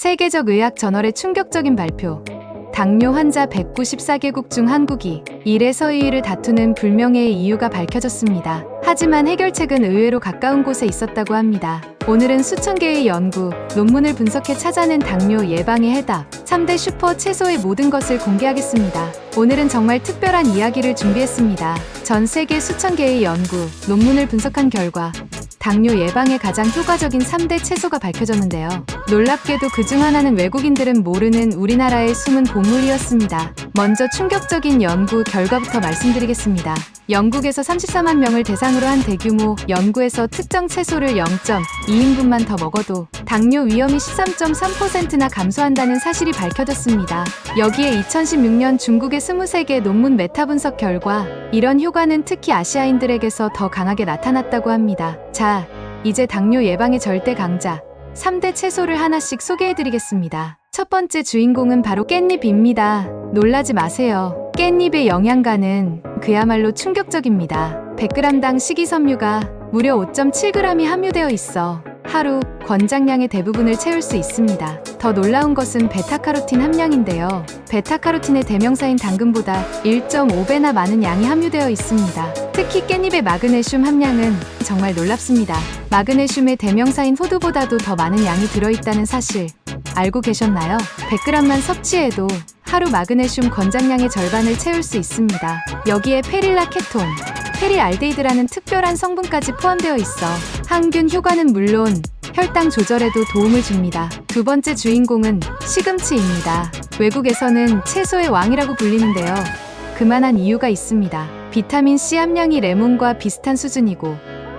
세계적 의학 저널의 충격적인 발표. 당뇨 환자 194개국 중 한국이 1에서 2위를 다투는 불명예의 이유가 밝혀졌습니다. 하지만 해결책은 의외로 가까운 곳에 있었다고 합니다. 오늘은 수천 개의 연구, 논문을 분석해 찾아낸 당뇨 예방의 해답, 3대 슈퍼 채소의 모든 것을 공개하겠습니다. 오늘은 정말 특별한 이야기를 준비했습니다. 전 세계 수천 개의 연구, 논문을 분석한 결과 당뇨 예방에 가장 효과적인 3대 채소가 밝혀졌는데요. 놀랍게도 그중 하나는 외국인들은 모르는 우리나라의 숨은 보물이었습니다. 먼저 충격적인 연구 결과부터 말씀드리겠습니다. 영국에서 34만 명을 대상으로 한 대규모 연구에서 특정 채소를 0.2인분만 더 먹어도 당뇨 위험이 13.3%나 감소한다는 사실이 밝혀졌습니다. 여기에 2016년 중국의 23개 논문 메타 분석 결과 이런 효과는 특히 아시아인들에게서 더 강하게 나타났다고 합니다. 자, 이제 당뇨 예방의 절대 강자 3대 채소를 하나씩 소개해드리겠습니다. 첫 번째 주인공은 바로 깻잎입니다. 놀라지 마세요. 깻잎의 영양가는 그야말로 충격적입니다. 100g당 식이섬유가 무려 5.7g이 함유되어 있어 하루 권장량의 대부분을 채울 수 있습니다. 더 놀라운 것은 베타카로틴 함량인데요. 베타카로틴의 대명사인 당근보다 1.5배나 많은 양이 함유되어 있습니다. 특히 깻잎의 마그네슘 함량은 정말 놀랍습니다. 마그네슘의 대명사인 호두보다도 더 많은 양이 들어있다는 사실 알고 계셨나요? 100g만 섭취해도 하루 마그네슘 권장량의 절반을 채울 수 있습니다. 여기에 페릴라 케톤, 페리알데히드라는 특별한 성분까지 포함되어 있어 항균 효과는 물론 혈당 조절에도 도움을 줍니다. 두 번째 주인공은 시금치입니다. 외국에서는 채소의 왕이라고 불리는데요. 그만한 이유가 있습니다. 비타민 C 함량이 레몬과 비슷한 수준이고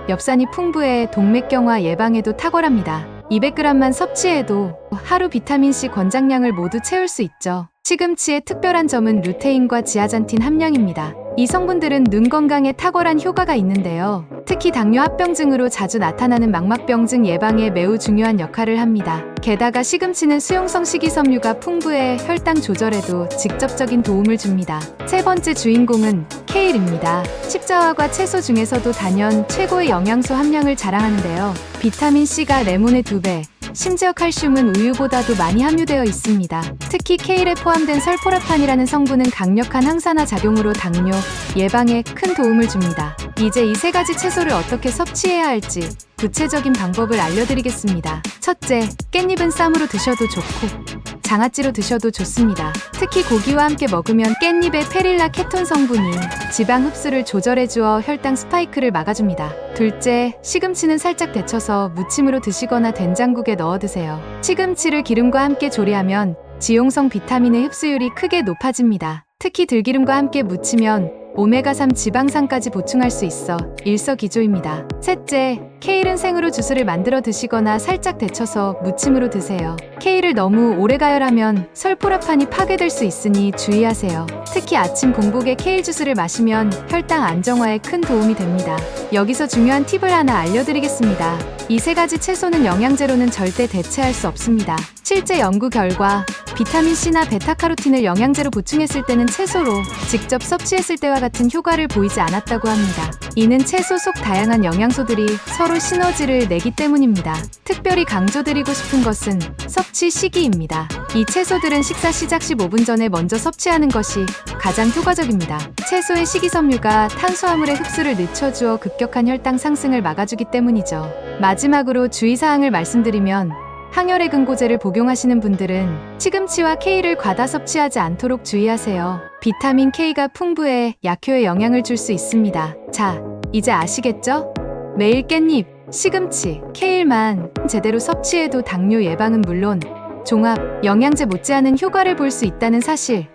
엽산이 풍부해 동맥경화 예방에도 탁월합니다. 200g만 섭취해도 하루 비타민C 권장량을 모두 채울 수 있죠. 시금치의 특별한 점은 루테인과 지아잔틴 함량입니다. 이 성분들은 눈 건강에 탁월한 효과가 있는데요. 특히 당뇨 합병증으로 자주 나타나는 망막병증 예방에 매우 중요한 역할을 합니다. 게다가 시금치는 수용성 식이섬유가 풍부해 혈당 조절에도 직접적인 도움을 줍니다. 세 번째 주인공은 케일입니다. 십자화과 채소 중에서도 단연 최고의 영양소 함량을 자랑하는데요. 비타민C가 레몬의 2배, 심지어 칼슘은 우유보다도 많이 함유되어 있습니다. 특히 케일에 포함된 설포라판이라는 성분은 강력한 항산화 작용으로 당뇨 예방에 큰 도움을 줍니다. 이제 이 세 가지 채소를 어떻게 섭취해야 할지 구체적인 방법을 알려드리겠습니다. 첫째, 깻잎은 쌈으로 드셔도 좋고 장아찌로 드셔도 좋습니다. 특히 고기와 함께 먹으면 깻잎의 페릴라 케톤 성분이 지방 흡수를 조절해주어 혈당 스파이크를 막아줍니다. 둘째, 시금치는 살짝 데쳐서 무침으로 드시거나 된장국에 넣어 드세요. 시금치를 기름과 함께 조리하면 지용성 비타민의 흡수율이 크게 높아집니다. 특히 들기름과 함께 무치면 오메가3 지방산까지 보충할 수 있어 일석이조입니다. 셋째, 케일은 생으로 주스를 만들어 드시거나 살짝 데쳐서 무침으로 드세요. 케일을 너무 오래 가열하면 설포라판이 파괴될 수 있으니 주의하세요. 특히 아침 공복에 케일 주스를 마시면 혈당 안정화에 큰 도움이 됩니다. 여기서 중요한 팁을 하나 알려드리겠습니다. 이 세 가지 채소는 영양제로는 절대 대체할 수 없습니다. 실제 연구 결과 비타민C나 베타카로틴을 영양제로 보충했을 때는 채소로 직접 섭취했을 때와 같은 효과를 보이지 않았다고 합니다. 이는 채소 속 다양한 영양소들이 서로 시너지를 내기 때문입니다. 특별히 강조드리고 싶은 것은 섭취 시기입니다. 이 채소들은 식사 시작 15분 전에 먼저 섭취하는 것이 가장 효과적입니다. 채소의 식이섬유가 탄수화물의 흡수를 늦춰주어 급격한 혈당 상승을 막아주기 때문이죠. 마지막으로 주의사항을 말씀드리면 항혈의 근고제를 복용하시는 분들은 시금치와 케일을 과다 섭취하지 않도록 주의하세요. 비타민 K가 풍부해 약효에 영향을 줄 수 있습니다. 자, 이제 아시겠죠? 매일 깻잎, 시금치, 케일만 제대로 섭취해도 당뇨 예방은 물론 종합 영양제 못지않은 효과를 볼 수 있다는 사실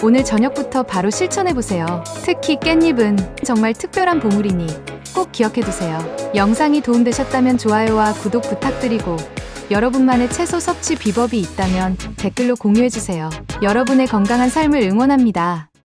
오늘 저녁부터 바로 실천해보세요. 특히 깻잎은 정말 특별한 보물이니 꼭 기억해두세요. 영상이 도움되셨다면 좋아요와 구독 부탁드리고 여러분만의 채소 섭취 비법이 있다면 댓글로 공유해주세요. 여러분의 건강한 삶을 응원합니다.